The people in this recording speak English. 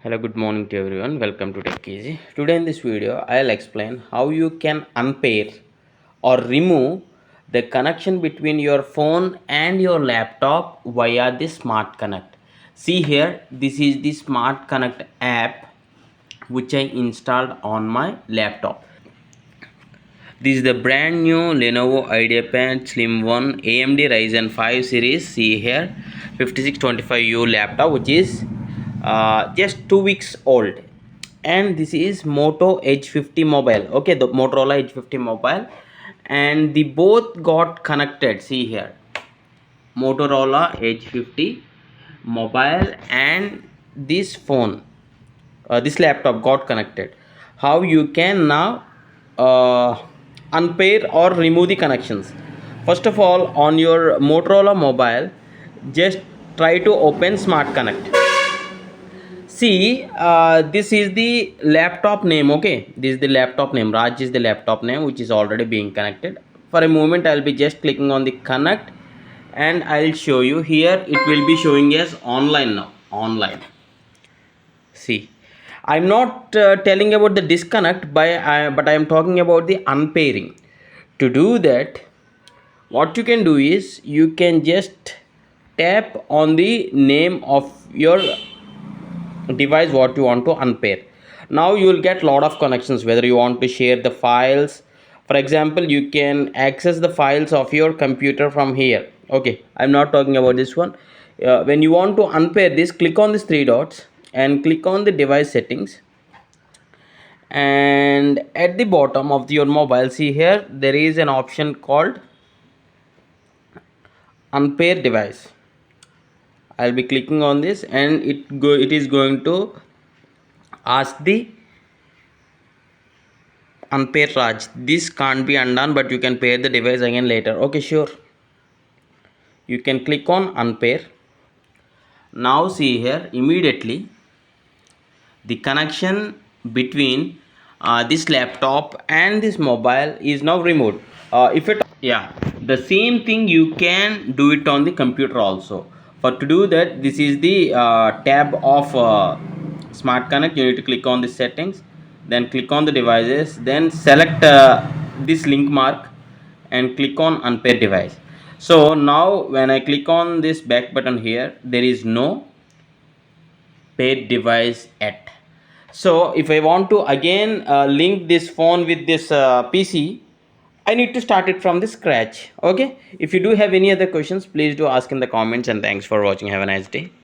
Hello, good morning to everyone. Welcome to Tech Easy. Today in this video, I'll explain how you can unpair or remove the connection between your phone and your laptop via the Smart Connect. See here, this is the Smart Connect app which I installed on my laptop. This is the brand new Lenovo IdeaPad Slim 1 AMD Ryzen 5 series. See here, 5625U laptop, which is just 2 weeks old. And this is Moto Edge 50 mobile. Okay, the Motorola Edge 50 mobile, and the both got connected. See here, Motorola Edge 50 mobile and this phone, this laptop got connected. How you can now unpair or remove the connections? First of all, on your Motorola mobile, just try to open Smart Connect. See, this is the laptop name. Okay, this is the laptop name. Raj is the laptop name which is already being connected. For a moment, I'll be just clicking on the connect, and I'll show you here. It will be showing as online now. Online. See, I'm not telling about the disconnect but I am talking about the unpairing. To do that, what you can do is you can just tap on the name of your device what you want to unpair. Now you will get lot of connections, whether you want to share the files. For example, you can access the files of your computer from here. Okay, I'm not talking about this one. When you want to unpair this, click on these three dots and click on the device settings, and at the bottom of your mobile, see here, there is an option called unpair device. I'll be clicking on this, and it is going to ask the unpair Raj. This can't be undone, but you can pair the device again later. Okay, sure. You can click on unpair. Now see here, immediately the connection between this laptop and this mobile is now removed. If it, yeah, the same thing you can do it on the computer also. For to do that, this is the tab of Smart Connect. You need to click on the settings, then click on the devices, then select this link mark and click on unpair device. So now when I click on this back button here, there is no paired device at. So if I want to again link this phone with this PC, I need to start it from the scratch. Okay, if you do have any other questions, please do ask in the comments, and thanks for watching. Have a nice day.